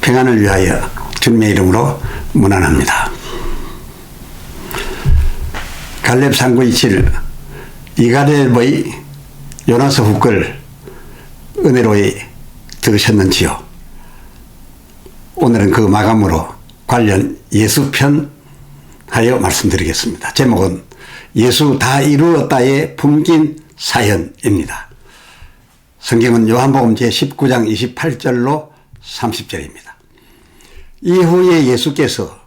평안을 위하여 주님의 이름으로 문안합니다. 갈렙 상구의 7 이갈렙의 요나서 후글 은혜로이 들으셨는지요? 오늘은 그 마감으로 관련 예수편 하여 말씀드리겠습니다. 제목은 예수 다 이루었다의 품긴 사연입니다. 성경은 요한복음 제19장 28절로 30절입니다. 이후에 예수께서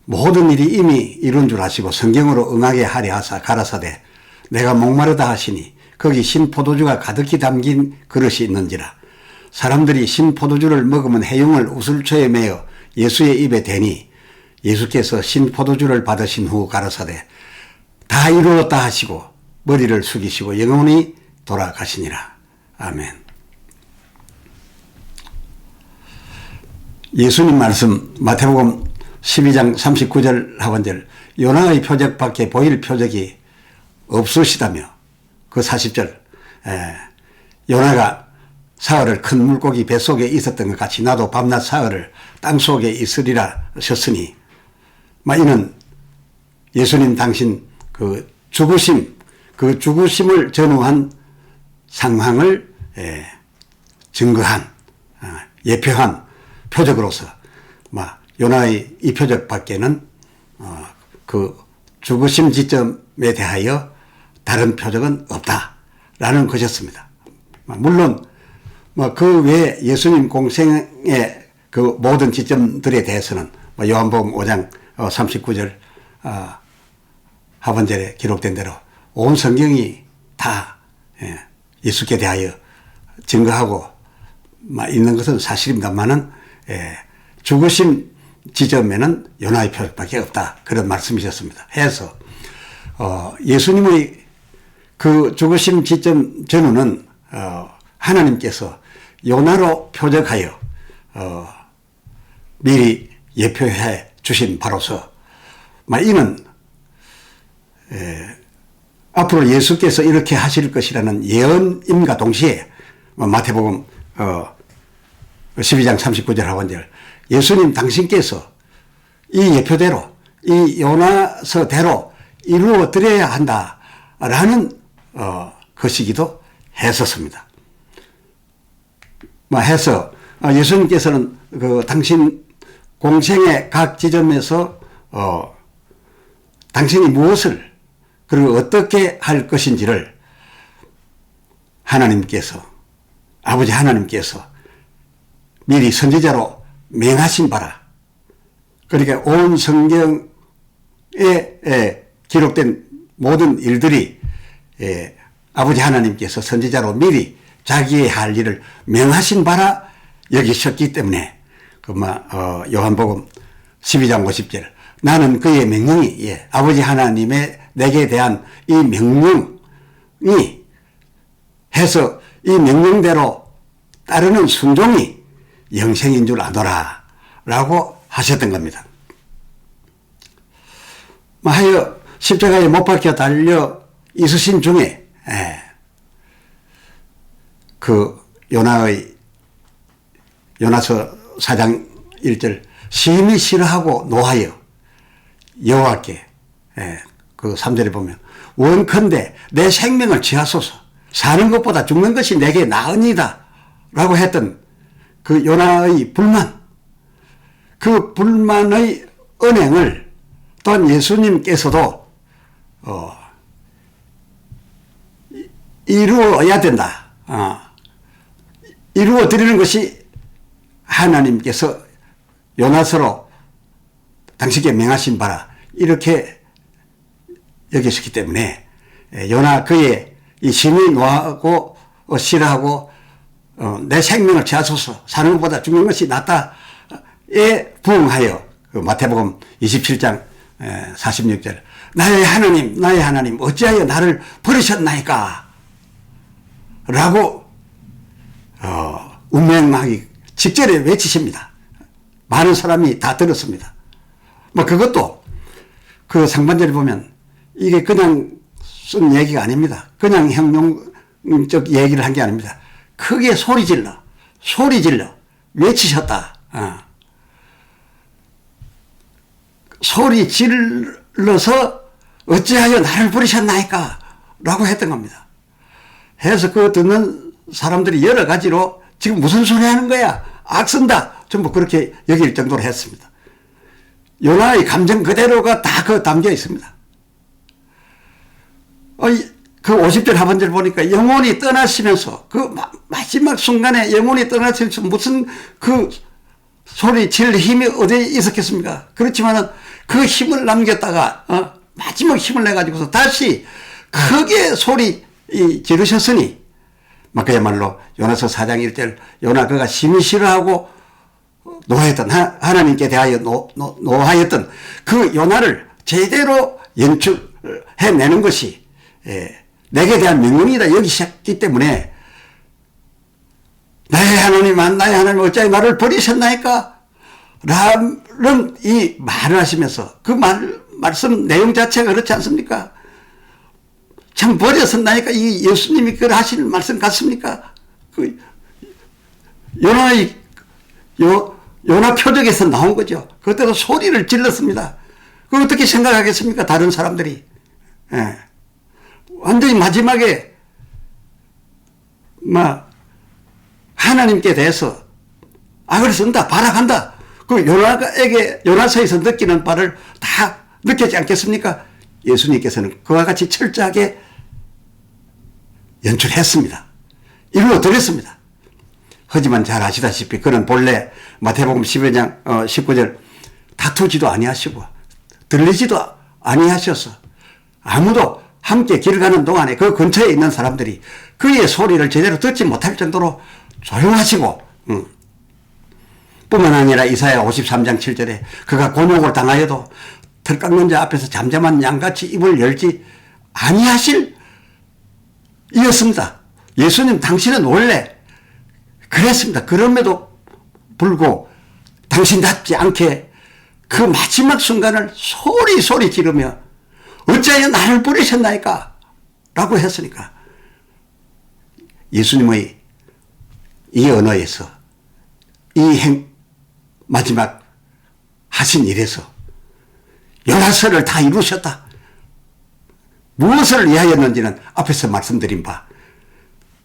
모든 일이 이미 이룬 줄 아시고 성경으로 응하게 하려 하사 가라사대 내가 목마르다 하시니 거기 신포도주가 가득히 담긴 그릇이 있는지라. 사람들이 신포도주를 먹으면 해용을 우슬초에 매어 예수의 입에 대니 예수께서 신포도주를 받으신 후 가라사대 다 이루었다 하시고 머리를 숙이시고 영원히 돌아가시니라. 아멘. 예수님 말씀 마태복음 12장 39절 하반절 요나의 표적밖에 보일 표적이 없으시다며 그 40절 요나가 사흘을 큰 물고기 뱃속에 있었던 것 같이 나도 밤낮 사흘을 땅속에 있으리라 하셨으니 이는 예수님 당신 그 죽으심을 전후한 상황을 증거한 예표한 표적으로서 요나의 이 표적 밖에는 그 죽으심 지점에 대하여 다른 표적은 없다라는 것이었습니다. 물론 그 외에 예수님 공생의 그 모든 지점들에 대해서는 요한복음 5장 39절 하반절에 기록된 대로 온 성경이 다 예수께 대하여 증거하고 있는 것은 사실입니다만은 죽으심 지점에는 요나의 표적밖에 없다 그런 말씀이셨습니다. 해서 예수님의 그 죽으심 지점 전후는 하나님께서 요나로 표적하여 미리 예표해 주신 바로서 이는 앞으로 예수께서 이렇게 하실 것이라는 예언임과 동시에 마태복음 12장 39절 하반절 예수님 당신께서 이 예표대로 이 요나서대로 이루어 드려야 한다라는 것이기도 했었습니다. 해서 예수님께서는 그 당신 공생의 각 지점에서 당신이 무엇을 그리고 어떻게 할 것인지를 아버지 하나님께서 미리 선지자로 맹하신 바라. 그러니까 온 성경에 기록된 모든 일들이 아버지 하나님께서 선지자로 미리 자기의 할 일을 명하신 바라 여기셨기 때문에 요한복음 12장 50절 나는 그의 명령이 아버지 하나님의 내게 대한 이 명령이 해서 이 명령대로 따르는 순종이 영생인 줄 아노라 라고 하셨던 겁니다. 하여 십자가에 못 박혀 달려 있으신 중에 그 요나서 4장 1절 심히 싫어하고 노하여 여호와께 그 3절에 보면 원컨대 내 생명을 취하소서 사는 것보다 죽는 것이 내게 나으니다 라고 했던 그 요나의 불만, 그 불만의 언행을 또한 예수님께서도 이루어야 된다. 이루어 드리는 것이 하나님께서 요나서로 당신께 명하신 바라 이렇게 여기셨기 때문에 요나 그의 이 심히 노하고 싫어하고 내 생명을 취하소서 사는 것보다 죽는 것이 낫다에 부응하여 그 마태복음 27장 46절 나의 하나님 어찌하여 나를 버리셨나이까 라고 운명하기 직전에 외치십니다. 많은 사람이 다 들었습니다. 그것도 그 상반절에 보면 이게 그냥 쓴 얘기가 아닙니다. 그냥 형용적 얘기를 한 게 아닙니다. 크게 소리 질러 외치셨다. 소리 질러서 어찌하여 나를 부르셨나이까? 라고 했던 겁니다. 해서 그거 듣는 사람들이 여러 가지로 지금 무슨 소리 하는 거야? 악쓴다. 전부 그렇게 여길 정도로 했습니다. 요나의 감정 그대로가 다 그 담겨 있습니다. 그 50절 하반절 보니까 영혼이 떠나시면서 그 마지막 순간에 영혼이 떠나시면서 무슨 그 소리 질 힘이 어디에 있었겠습니까? 그렇지만은 그 힘을 남겼다가 마지막 힘을 내가지고서 다시 크게 소리 지르셨으니 그야말로 요나서 4장 1절 요나 그가 심히 싫어하고 노하였던 하나님께 대하여 노하였던 그 요나를 제대로 연출해내는 것이 내게 대한 명령이다 여기셨기 때문에 나의 하나님 어찌하여 나를 버리셨나이까? 라는 이 말을 하시면서 그 말씀 내용 자체가 그렇지 않습니까? 참 버렸었나이까? 이 예수님이 그걸 하시는 말씀 같습니까? 그 요나 표적에서 나온 거죠. 그때도 소리를 질렀습니다. 그 어떻게 생각하겠습니까? 다른 사람들이. 완전히 마지막에 하나님께 대해서 악을 쓴다, 발악한다. 그 요나서에서 느끼는 바를 다 느끼지 않겠습니까? 예수님께서는 그와 같이 철저하게 연출했습니다. 이루어드렸습니다. 하지만 잘 아시다시피 그는 본래 마태복음 12장 19절 다투지도 아니하시고 들리지도 아니하셔서 아무도 함께 길 가는 동안에 그 근처에 있는 사람들이 그의 소리를 제대로 듣지 못할 정도로 조용하시고 뿐만 아니라 이사야 53장 7절에 그가 곤욕을 당하여도 털 깎는 자 앞에서 잠잠한 양같이 입을 열지 아니하실 이었습니다. 예수님 당신은 원래 그랬습니다. 그럼에도 불구하고 당신답지 않게 그 마지막 순간을 소리 지르며 어찌하여 나를 버리셨나이까? 라고 했으니까 예수님의 이 언어에서 마지막 하신 일에서 요나서를 다 이루셨다. 무엇을 위하였는지는 앞에서 말씀드린 바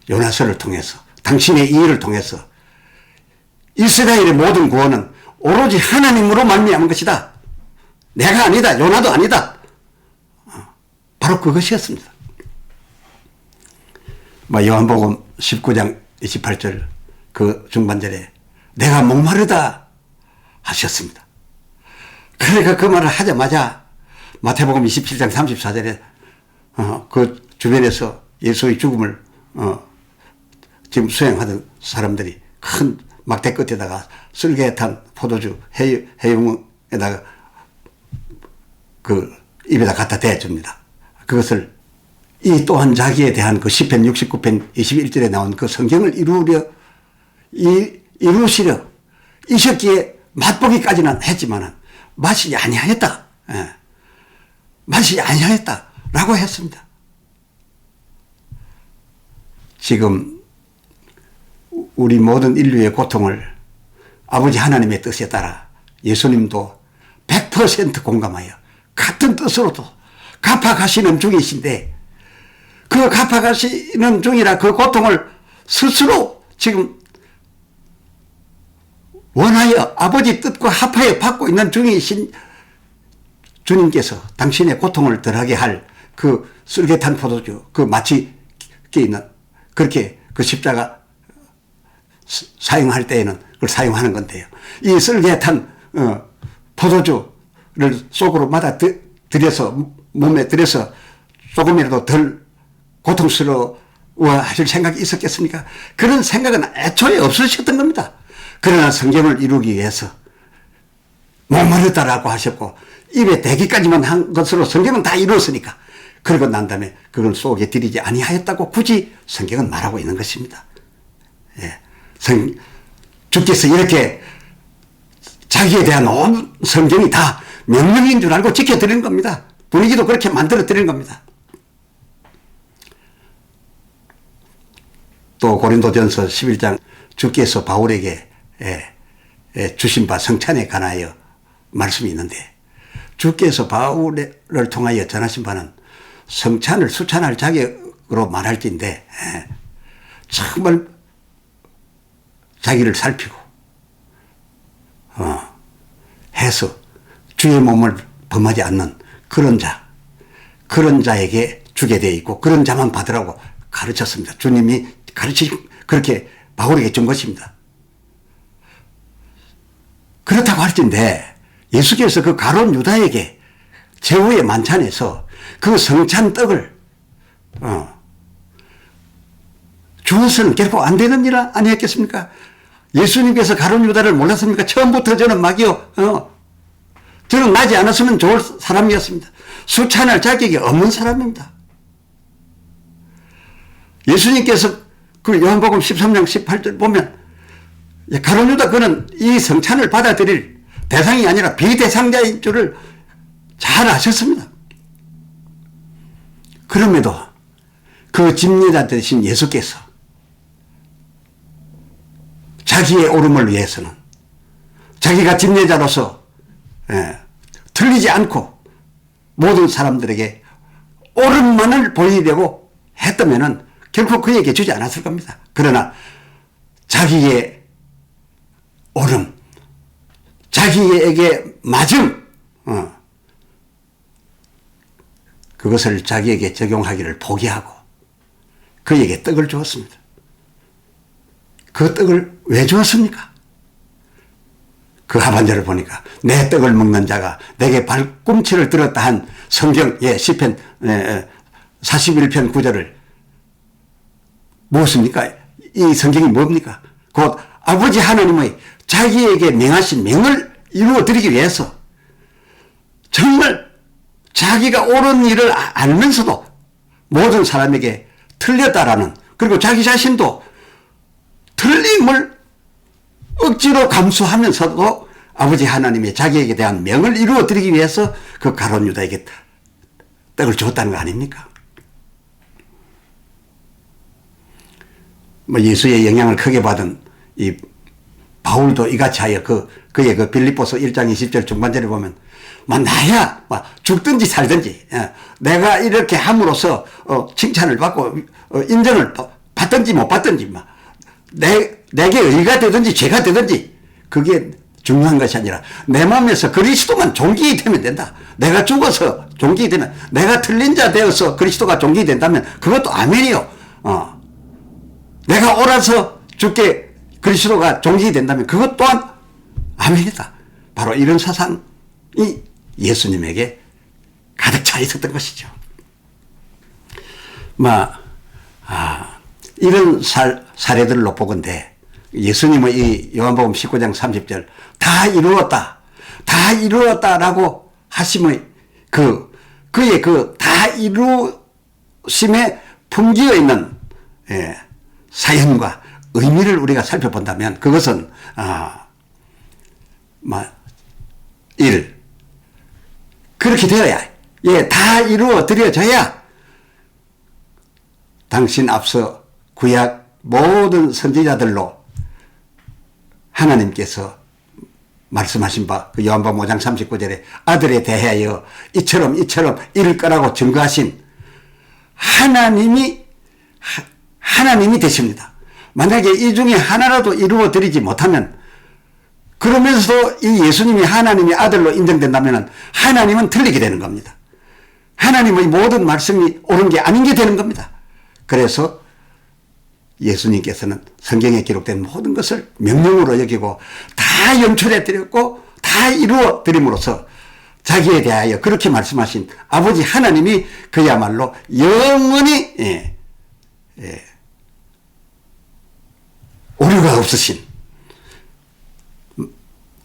요나서를 통해서 당신의 이 일을 통해서 이스라엘의 모든 구원은 오로지 하나님으로 말미암은 것이다. 내가 아니다. 요나도 아니다. 바로 그것이었습니다. 요한복음 19장 28절 그 중반절에 내가 목마르다 하셨습니다. 그러니까 그 말을 하자마자 마태복음 27장 34절에 그 주변에서 예수의 죽음을 지금 수행하던 사람들이 큰 막대 끝에다가 쓸개 탄 포도주 해용에다가 그 입에다 갖다 대줍니다. 그것을 이 또한 자기에 대한 그 시편 69편 21절에 나온 그 성경을 이루시려 이셨기에 맛보기까지는 했지만은 맛이 아니하였다. 맛이 아니하였다. 라고 했습니다. 지금 우리 모든 인류의 고통을 아버지 하나님의 뜻에 따라 예수님도 100% 공감하여 같은 뜻으로도 갚아가시는 중이신데 그 갚아가시는 중이라 그 고통을 스스로 지금 원하여 아버지 뜻과 합하여 받고 있는 중이신 주님께서 당신의 고통을 덜하게 할 그 쓸개탄 포도주 그 마치 있는 그렇게 그 십자가 사용할 때에는 그걸 사용하는 건데요. 이 쓸개탄 포도주를 속으로 받아 들여서 몸에 들여서 조금이라도 덜 고통스러워 하실 생각이 있었겠습니까? 그런 생각은 애초에 없으셨던 겁니다. 그러나 성경을 이루기 위해서 목마르다라고 하셨고 입에 대기까지만 한 것으로 성경은 다 이루었으니까 그러고 난 다음에 그걸 속에 들이지 아니하였다고 굳이 성경은 말하고 있는 것입니다. 주께서 이렇게 자기에 대한 온 성경이 다 명령인 줄 알고 지켜드리는 겁니다. 분위기도 그렇게 만들어드리는 겁니다. 또 고린도전서 11장 주께서 바울에게 주신 바 성찬에 관하여 말씀이 있는데, 주께서 바울을 통하여 전하신 바는 성찬을 수찬할 자격으로 말할진데 정말 자기를 살피고 해서 주의 몸을 범하지 않는 그런 자에게 주게 되어 있고 그런 자만 받으라고 가르쳤습니다. 주님이 그렇게 바울에게 준 것입니다. 그렇다고 할진데 예수께서 그 가룟 유다에게 제후의 만찬에서 그 성찬 떡을 주어서는 결코 안 되는 일 아니었겠습니까? 예수님께서 가룟 유다를 몰랐습니까? 처음부터 저는 막이요. 저는 나지 않았으면 좋을 사람이었습니다. 수찬할 자격이 없는 사람입니다. 예수님께서 그 요한복음 13장 18절 보면 가룟 유다 그는 이 성찬을 받아들일 대상이 아니라 비대상자인 줄을 잘 아셨습니다. 그럼에도 그 집례자 되신 예수께서 자기의 옳음을 위해서는 자기가 집례자로서 틀리지 않고 모든 사람들에게 옳음만을 보이려고 했다면 결코 그에게 주지 않았을 겁니다. 그러나 자기의 옳음, 자기에게 맞음, 그것을 자기에게 적용하기를 포기하고 그에게 떡을 주었습니다. 그 떡을 왜 주었습니까? 그 하반절을 보니까 내 떡을 먹는 자가 내게 발꿈치를 들었다 한 성경의 시편 41편 9절을 무엇입니까? 이 성경이 뭡니까? 곧 아버지 하나님의 자기에게 명하신 명을 이루어드리기 위해서 정말 자기가 옳은 일을 알면서도 모든 사람에게 틀렸다라는, 그리고 자기 자신도 틀림을 억지로 감수하면서도 아버지 하나님의 자기에게 대한 명을 이루어드리기 위해서 그 가룟 유다에게 떡을 줬다는 거 아닙니까? 예수의 영향을 크게 받은 이 바울도 이같이 하여 그의 그 빌립보서 1장 20절 중반절에 보면 나야 죽든지 살든지 내가 이렇게 함으로써 칭찬을 받고 인정을 받든지 못 받든지 내게 의가 되든지 죄가 되든지 그게 중요한 것이 아니라 내 마음에서 그리스도만 존귀이 되면 된다. 내가 죽어서 존귀이 되면, 내가 틀린 자 되어서 그리스도가 존귀이 된다면 그것도 아멘이요. 내가 옳아서 주께 그리스도가 존귀이 된다면 그것 또한 아멘이다. 바로 이런 사상이 예수님에게 가득 차 있었던 것이죠. 이런 사례들로 보건대 예수님의 이 요한복음 19장 30절 다 이루었다 라고 하심의 그의 그 다 이루심에 품기어 있는 사연과 의미를 우리가 살펴본다면 그것은 그렇게 되어야 다 이루어 드려져야 당신 앞서 구약 모든 선지자들로 하나님께서 말씀하신 바 그 요한복음 5장 39절에 아들에 대하여 이처럼 이를 거라고 증거하신 하나님이 되십니다. 만약에 이 중에 하나라도 이루어 드리지 못하면, 그러면서도 이 예수님이 하나님의 아들로 인정된다면 하나님은 틀리게 되는 겁니다. 하나님의 모든 말씀이 옳은 게 아닌 게 되는 겁니다. 그래서 예수님께서는 성경에 기록된 모든 것을 명령으로 여기고 다 연출해 드렸고 다 이루어 드림으로써 자기에 대하여 그렇게 말씀하신 아버지 하나님이 그야말로 영원히 오류가 없으신,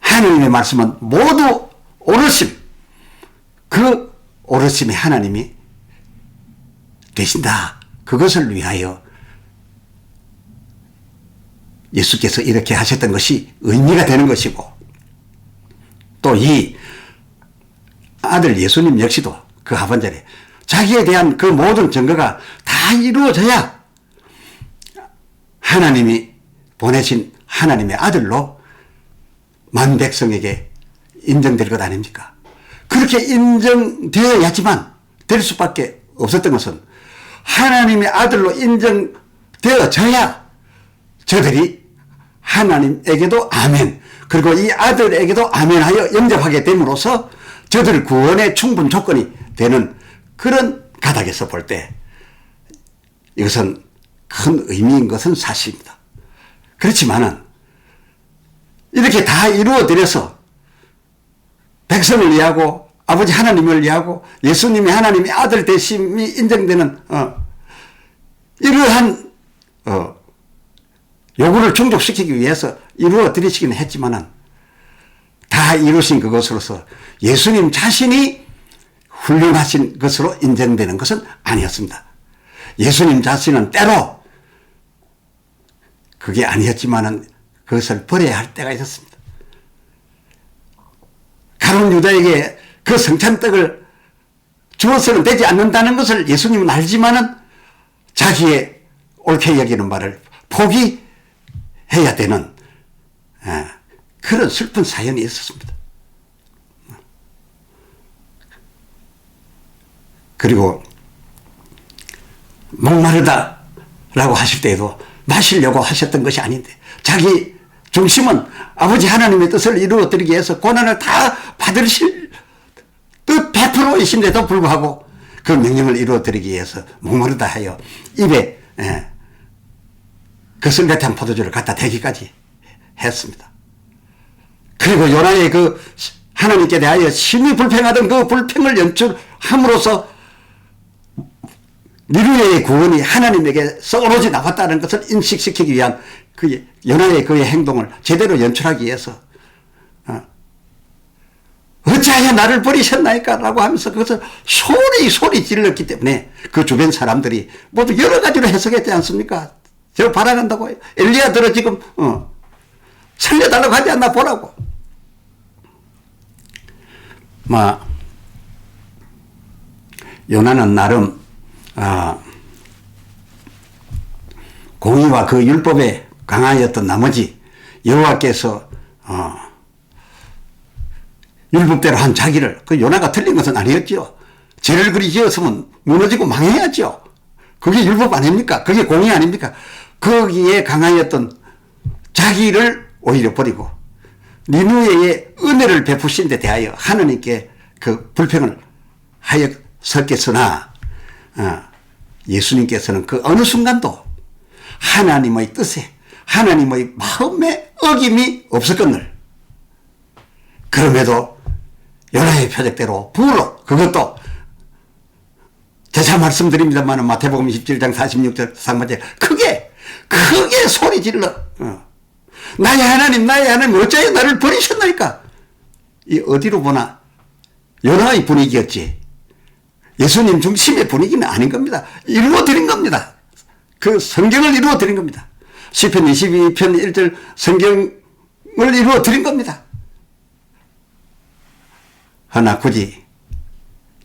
하나님의 말씀은 모두 옳으심, 그 옳으심의 하나님이 되신다. 그것을 위하여 예수께서 이렇게 하셨던 것이 의미가 되는 것이고, 또 이 아들 예수님 역시도 그 하반절에 자기에 대한 그 모든 증거가 다 이루어져야 하나님이 보내신 하나님의 아들로 만백성에게 인정될 것 아닙니까? 그렇게 인정되어야지만 될 수밖에 없었던 것은 하나님의 아들로 인정되어져야 저들이 하나님에게도 아멘, 그리고 이 아들에게도 아멘하여 영접하게 됨으로써 저들 구원의 충분 조건이 되는 그런 가닥에서 볼 때 이것은 큰 의미인 것은 사실입니다. 그렇지만은 이렇게 다 이루어드려서 백성을 위하고 아버지 하나님을 위하고 예수님이 하나님의 아들 되심이 인정되는 이러한 요구를 충족시키기 위해서 이루어 드리시기는 했지만은 다 이루신 그것으로서 예수님 자신이 훌륭하신 것으로 인정되는 것은 아니었습니다. 예수님 자신은 때로 그게 아니었지만은 그것을 버려야 할 때가 있었습니다. 가룟 유다에게 그 성찬떡을 주어서는 되지 않는다는 것을 예수님은 알지만은 자기의 옳게 여기는 말을 포기해야 되는 그런 슬픈 사연이 있었습니다. 그리고 목마르다라고 하실 때에도 마시려고 하셨던 것이 아닌데 자기 중심은 아버지 하나님의 뜻을 이루어드리기 위해서 고난을 다 받으실 뜻 100%이신데도 불구하고 그 명령을 이루어드리기 위해서 목마르다 하여 입에 그 설레탄 포도주를 갖다 대기까지 했습니다. 그리고 요나의 그 하나님께 대하여 심히 불평하던 그 불평을 연출함으로써 니느웨의 구원이 하나님에게서 오로지 나왔다는 것을 인식시키기 위한 그 요나의 그의 행동을 제대로 연출하기 위해서 어찌하여 나를 버리셨나이까 라고 하면서 그것을 소리 질렀기 때문에 그 주변 사람들이 모두 여러 가지로 해석했지 않습니까? 저 바라간다고 엘리야들은 지금 살려달라고 하지 않나 보라고. 요나는 나름 공의와 그 율법에 강하였던 나머지 여호와께서 율법대로 한 자기를 그 요나가 틀린 것은 아니었죠. 죄를 그리 지었으면 무너지고 망해야죠. 그게 율법 아닙니까? 그게 공의 아닙니까? 거기에 강하였던 자기를 오히려 버리고 니느웨의 은혜를 베푸신 데 대하여 하나님께 그 불평을 하였었겠으나 예수님께서는 그 어느 순간도 하나님의 뜻에 하나님의 마음에 어김이 없었거늘 그럼에도 요나의 표적대로 부으로 그것도 재차 말씀드립니다만 마태복음 27장 46절 상반절 크게 소리 질러 나의 하나님 어찌하여 나를 버리셨나이까. 이 어디로 보나 요나의 분위기였지 예수님 중심의 분위기는 아닌 겁니다. 이루어드린 겁니다. 그 성경을 이루어드린 겁니다. 시편 22편 1절 성경을 이루어드린 겁니다. 하나 굳이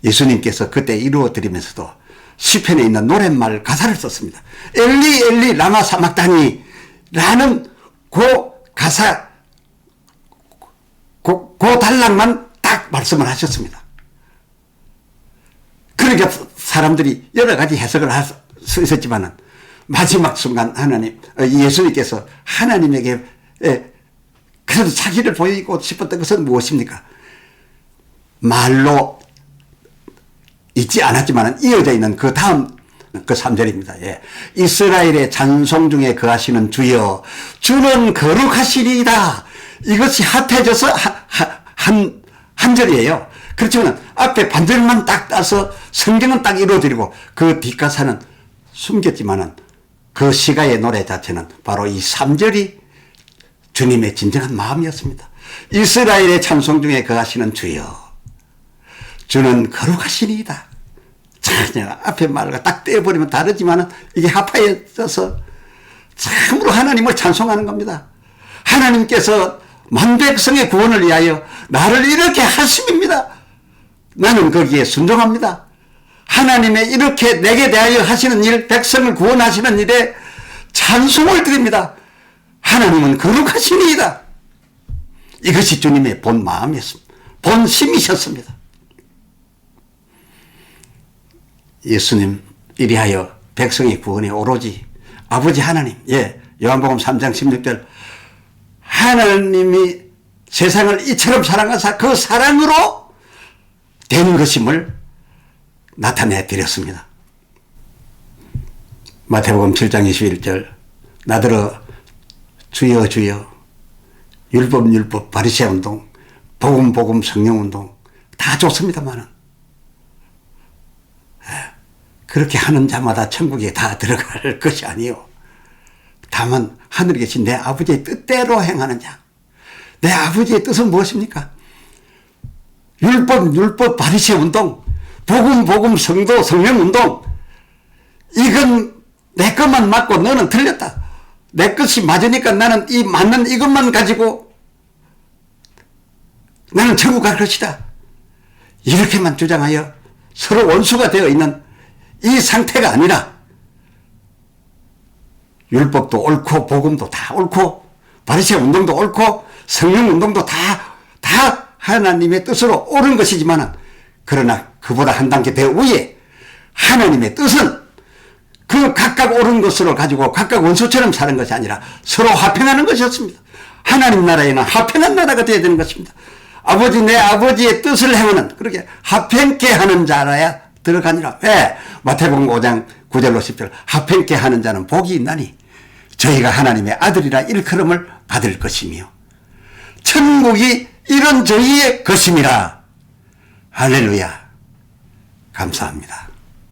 예수님께서 그때 이루어드리면서도 시편에 있는 노랫말 가사를 썼습니다. 엘리 엘리 라마 사막다니 라는 그 가사 그 단락만 딱 말씀을 하셨습니다. 그러니까 사람들이 여러 가지 해석을 할 수 있었지만은 마지막 순간 예수님께서 하나님에게 그래도 자기를 보이고 싶었던 것은 무엇입니까? 말로 있지 않았지만 이어져 있는 그 다음 그 3절입니다. 예. 이스라엘의 찬송 중에 거하시는 주여 주는 거룩하시리이다. 이것이 핫해져서 한 절이에요. 그렇지만 앞에 반절만 딱 따서 성경은 딱 이루어드리고 그 뒷가사는 숨겼지만은 그 시가의 노래 자체는 바로 이 3절이 주님의 진정한 마음이었습니다. 이스라엘의 찬송 중에 거하시는 주여 주는 거룩하시니이다. 자, 앞에 말을 딱 떼어버리면 다르지만은 이게 합하여져서 참으로 하나님을 찬송하는 겁니다. 하나님께서 만백성의 구원을 위하여 나를 이렇게 하심입니다. 나는 거기에 순종합니다. 하나님의 이렇게 내게 대하여 하시는 일, 백성을 구원하시는 일에 찬송을 드립니다. 하나님은 거룩하시니이다. 이것이 주님의 본 마음이었습니다. 본심이셨습니다. 예수님 이리하여 백성의 구원에 오로지 아버지 하나님, 요한복음 3장 16절, 하나님이 세상을 이처럼 사랑하사 그 사랑으로 된 것임을 나타내 드렸습니다. 마태복음 7장 21절, 나더러 주여 주여 율법 바리새 운동, 복음 성령 운동 다 좋습니다만은 그렇게 하는 자마다 천국에 다 들어갈 것이 아니요, 다만 하늘에 계신 내 아버지의 뜻대로 행하는 자. 내 아버지의 뜻은 무엇입니까? 율법 바리새 운동, 복음 성도 성령 운동, 이건 내 것만 맞고 너는 틀렸다. 내 것이 맞으니까 나는 이 맞는 이것만 가지고 나는 천국 갈 것이다. 이렇게만 주장하여 서로 원수가 되어 있는 이 상태가 아니라, 율법도 옳고 복음도 다 옳고 바리새 운동도 옳고 성령 운동도 다 하나님의 뜻으로 옳은 것이지만, 그러나 그보다 한 단계 더 위에 하나님의 뜻은 그 각각 옳은 것으로 가지고 각각 원수처럼 사는 것이 아니라 서로 화평하는 것이었습니다. 하나님 나라에는 화평한 나라가 되어야 되는 것입니다. 내 아버지의 뜻을 행하는, 그렇게 화평케 하는 자라야 들어가니라. 왜? 마태복음 5장 9절로 10절, 화평케 하는 자는 복이 있나니 저희가 하나님의 아들이라 일컬음을 받을 것이며 천국이 이런 저희의 것임이라. 할렐루야. 감사합니다.